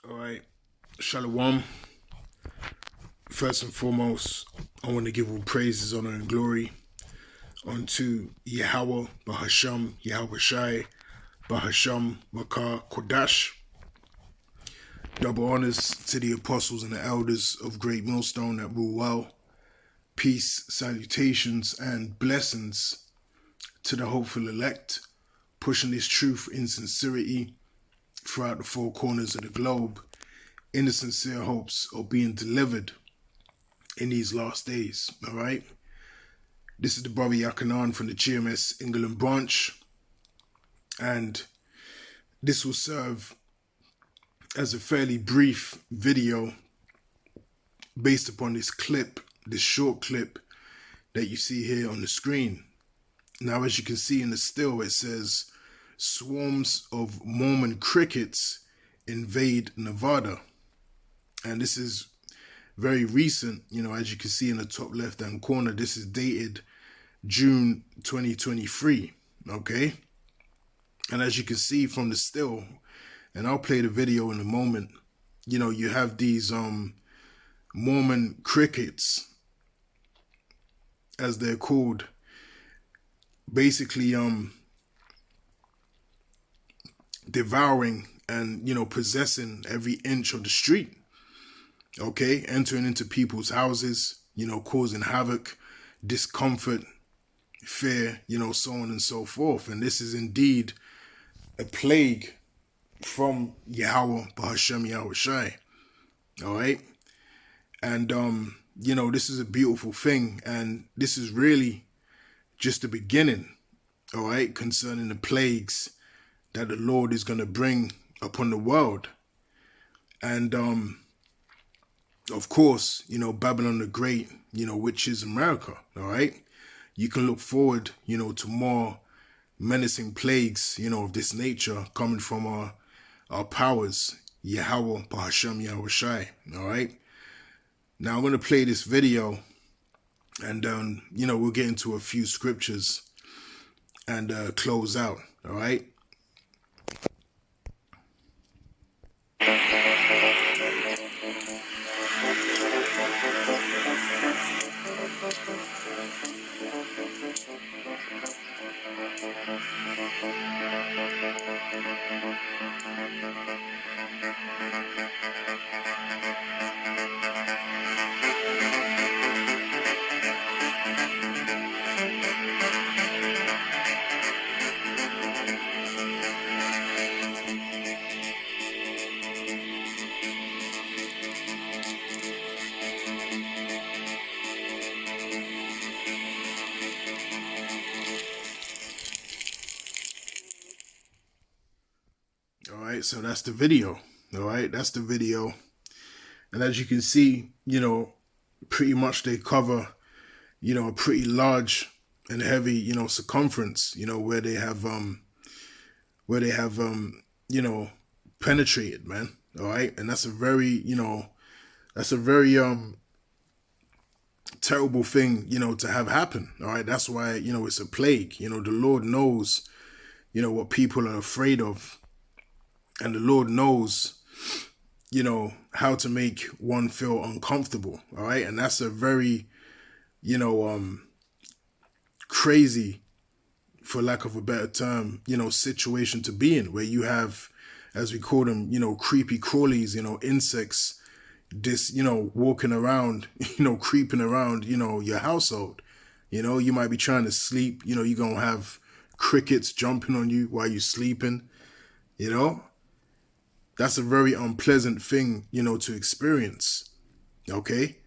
All right, Shalom. First and foremost, I want to give all praises, honor, and glory unto Yahweh, Bahasham, Yahweh Shai, Bahasham, Makar, Kodash. Double honors to the apostles and the elders of Great Millstone that rule well. Peace, salutations, and blessings to the hopeful elect, pushing this truth in sincerity throughout the four corners of the globe, in the sincere hopes of being delivered in these last days. All right. This is the brother Yakanan from the GMS England branch, and this will serve as a fairly brief video based upon this clip, this short clip that you see here on the screen. Now, as you can see in the still, it says swarms of Mormon crickets invade Nevada. And this is very recent, as you can see in the top left-hand corner. This is dated June 2023, okay? And as you can see from the still, and I'll play the video in a moment, you have these Mormon crickets, as they're called, basically devouring and possessing every inch of the street. Okay, entering into people's houses, causing havoc, discomfort, fear, so on and so forth. And this is indeed a plague from Yahweh, Bahashem, Yahweh Shai. All right. And, this is a beautiful thing. And this is really just the beginning, all right, concerning the plagues that the Lord is going to bring upon the world. And, of course, Babylon the Great, which is America, all right? You can look forward, to more menacing plagues, of this nature coming from our powers, Yahweh, Bahashem, Yahweh Shai, all right? Now, I'm going to play this video, and, we'll get into a few scriptures and close out, all right? All right, so that's the video. All right, that's the video. And as you can see, pretty much they cover, a pretty large and heavy, circumference, where they have, penetrated, man. All right. And that's a very, terrible thing, to have happen. All right. That's why, it's a plague. The Lord knows, what people are afraid of. And the Lord knows, how to make one feel uncomfortable. All right. And that's a very, crazy, for lack of a better term, situation to be in, where you have, as we call them, creepy crawlies, insects, walking around, creeping around, your household. You might be trying to sleep, you're going to have crickets jumping on you while you're sleeping, That's a very unpleasant thing, to experience, okay?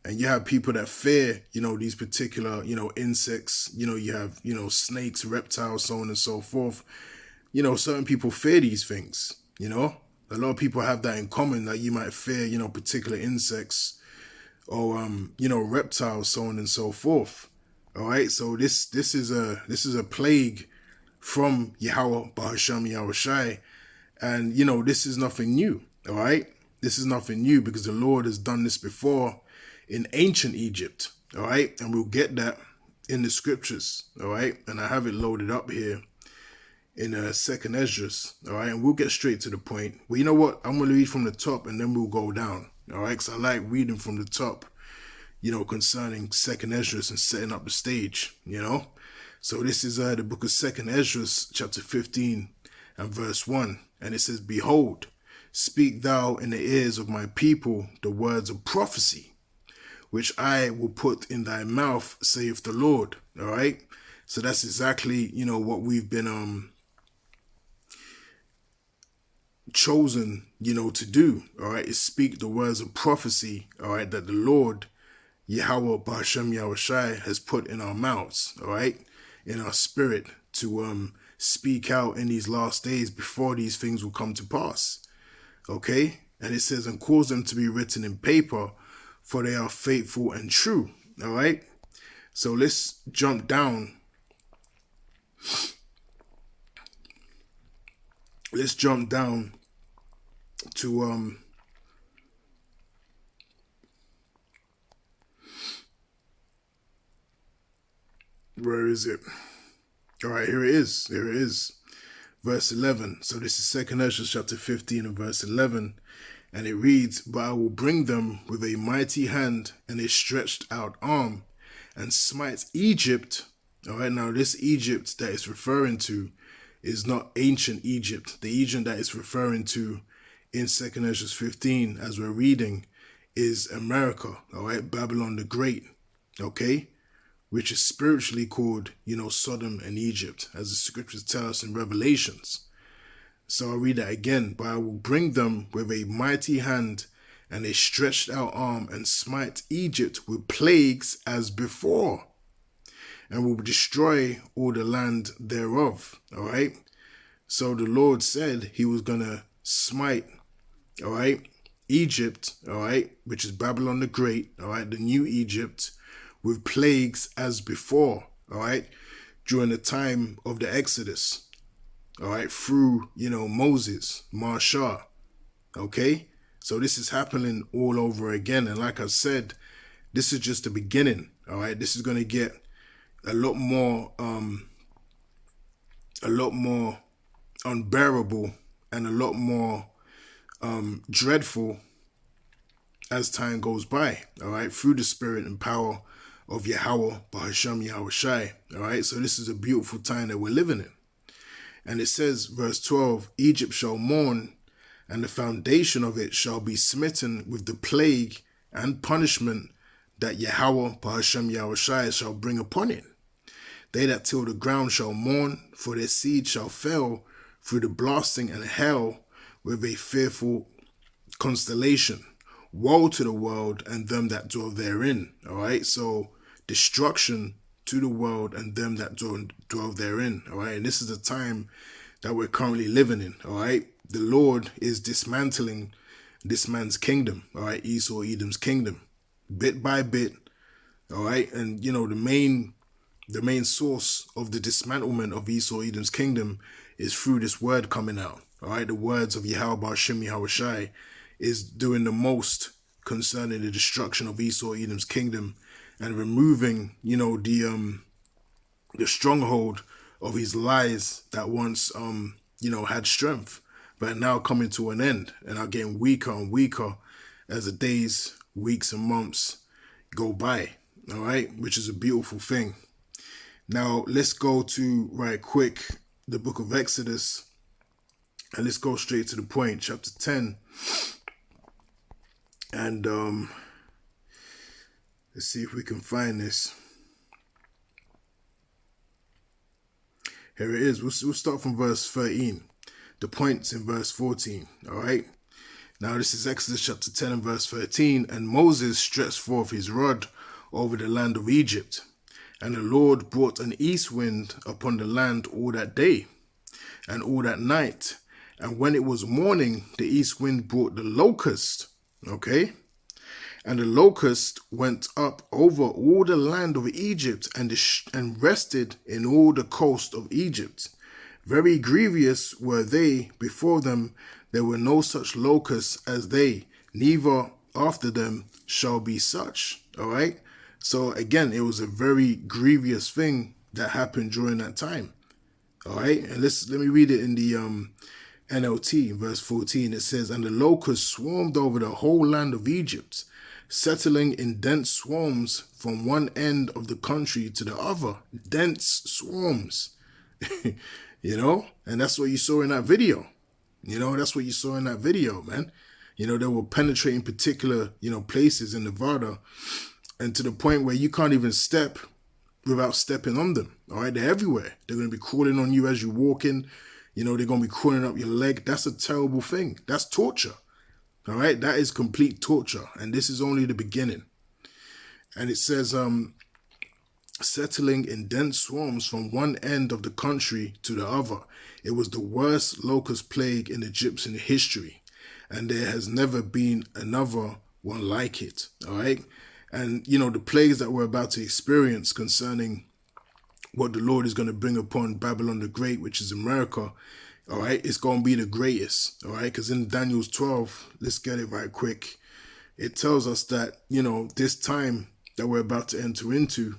And you have people that fear, these particular, insects, you have, snakes, reptiles, so on and so forth. Certain people fear these things, A lot of people have that in common, that you might fear, particular insects or, reptiles, so on and so forth. All right. So this is a plague from Yahweh, Bahashem, Yahweh Shai. And, this is nothing new, all right? This is nothing new because the Lord has done this before in ancient Egypt, all right? And we'll get that in the scriptures, all right? And I have it loaded up here in Second Esdras. All right, and we'll get straight to the point. Well, you know what? I'm going to read from the top and then we'll go down. All right, because I like reading from the top, concerning Second Esdras and setting up the stage, So this is the book of Second Esdras, chapter 15 and verse 1. And it says, "Behold, speak thou in the ears of my people the words of prophecy, which I will put in thy mouth, saith the Lord." All right. So that's exactly, what we've been chosen, to do. All right. Is speak the words of prophecy. All right. That the Lord, Yahweh Ba'ashem Yahushai, has put in our mouths. All right. In our spirit to speak out in these last days before these things will come to pass. Okay. And it says, "And cause them to be written in paper, for they are faithful and true." All right. So let's jump down. Let's jump down to where is it? All right, here it is. Here it is. Verse 11. So this is Second Ezra chapter 15 and verse 11. And it reads, "But I will bring them with a mighty hand and a stretched out arm, and smite Egypt." All right, now this Egypt that it's referring to is not ancient Egypt. The Egypt that it's referring to in Second Ezra 15, as we're reading, is America. All right, Babylon the Great. Okay, which is spiritually called, Sodom and Egypt, as the scriptures tell us in Revelations. So I'll read that again. "But I will bring them with a mighty hand and a stretched out arm, and smite Egypt with plagues as before, and will destroy all the land thereof." All right. So the Lord said he was going to smite, all right, Egypt, all right, which is Babylon the Great, all right, the new Egypt, with plagues as before, all right, during the time of the Exodus, all right, through, Moses, Marshah, okay? So this is happening all over again. And like I said, this is just the beginning, all right? This is going to get a lot more unbearable and a lot more dreadful as time goes by, all right, through the spirit and power of Yahweh Ba'ashem Yahushai. All right, so this is a beautiful time that we're living in. And it says, verse 12, "Egypt shall mourn, and the foundation of it shall be smitten with the plague and punishment that Yahweh Ba'ashem Yahushai shall bring upon it. They that till the ground shall mourn, for their seed shall fail through the blasting and hail with a fearful constellation. Woe to the world and them that dwell therein." All right, so destruction to the world and them that dwell therein. All right, and this is the time that we're currently living in. All right, the Lord is dismantling this man's kingdom. All right, Esau, Edom's kingdom, bit by bit. All right, and the main source of the dismantlement of Esau, Edom's kingdom is through this word coming out. All right, the words of Yahweh Ba'ashem Yahushai is doing the most concerning the destruction of Esau, Edom's kingdom, and removing, the stronghold of his lies that once, had strength, but now coming to an end and are getting weaker and weaker as the days, weeks, and months go by. All right, which is a beautiful thing. Now let's go to right quick the book of Exodus, and let's go straight to the point, chapter 10. And let's see if we can find this. Here it is. We'll start from verse 13. The point's in verse 14. All right. Now this is Exodus chapter 10 and verse 13. "And Moses stretched forth his rod over the land of Egypt, and the Lord brought an east wind upon the land all that day and all that night. And when it was morning, the east wind brought the locust." Okay. "And the locust went up over all the land of Egypt and rested in all the coast of Egypt. Very grievous were they before them. There were no such locusts as they, neither after them shall be such." All right. So again, it was a very grievous thing that happened during that time. All right, and let me read it in the NLT, verse 14. It says, "And the locusts swarmed over the whole land of Egypt, settling in dense swarms from one end of the country to the other." Dense swarms, and that's what you saw in that video. That's what you saw in that video, man. They were penetrating particular, places in Nevada, and to the point where you can't even step without stepping on them. All right, they're everywhere. They're going to be crawling on you as you're walking. They're going to be crawling up your leg. That's a terrible thing. That's torture. All right, that is complete torture. And this is only the beginning. And it says, settling in dense swarms from one end of the country to the other. It was the worst locust plague in Egyptian history. And there has never been another one like it. All right. And, the plagues that we're about to experience concerning what the Lord is going to bring upon Babylon the Great, which is America, all right, it's going to be the greatest, all right? Because in Daniel's 12, let's get it right quick, it tells us that, this time that we're about to enter into,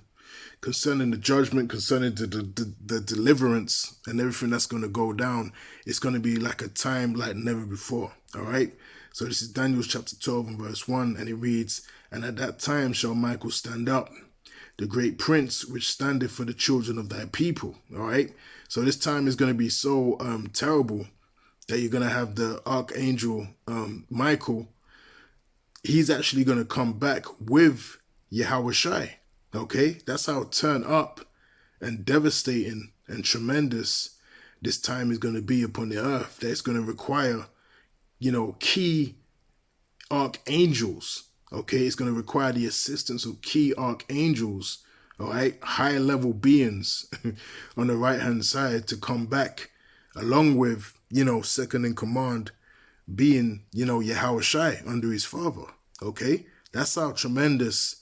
concerning the judgment, concerning the deliverance and everything that's going to go down, it's going to be like a time like never before, all right? So this is Daniel chapter 12 and verse 1, and it reads, "And at that time shall Michael stand up, the great prince which standeth for the children of thy people." All right. So this time is going to be so terrible that you're going to have the archangel Michael. He's actually going to come back with Yahushai. Okay. That's how turn up and devastating and tremendous this time is going to be upon the earth. That's going to require, key archangels. Okay, it's going to require the assistance of key archangels, all right, higher level beings on the right-hand side to come back, along with, second in command being, Yahushai under his father. Okay, that's how tremendous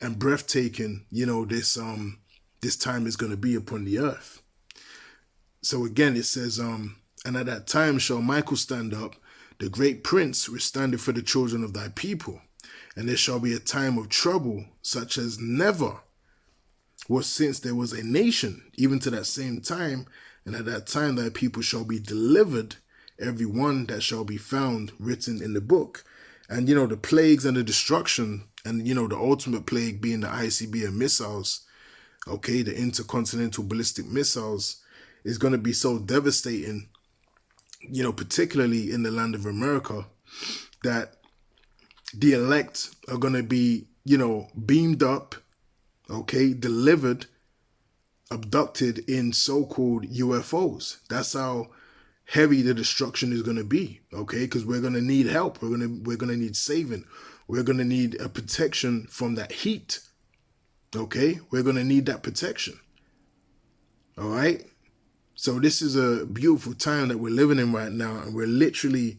and breathtaking, this time is going to be upon the earth. So again, it says, "And at that time shall Michael stand up, the great prince which standeth for the children of thy people. And there shall be a time of trouble such as never was since there was a nation, even to that same time. And at that time thy people shall be delivered, every one that shall be found written in the book." And, the plagues and the destruction and, the ultimate plague being the ICBM missiles, okay, the intercontinental ballistic missiles, is going to be so devastating, particularly in the land of America, that the elect are going to be, beamed up, okay, delivered, abducted in so-called UFOs. That's how heavy the destruction is going to be, okay, because we're going to need help. We're going to need saving. We're going to need a protection from that heat, okay? We're going to need that protection, all right? So this is a beautiful time that we're living in right now, and we're literally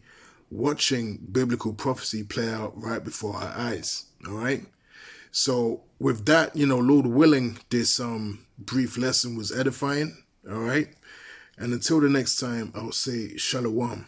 watching biblical prophecy play out right before our eyes. All right. So with that, Lord willing, this brief lesson was edifying. All right. And until the next time, I'll say shalom.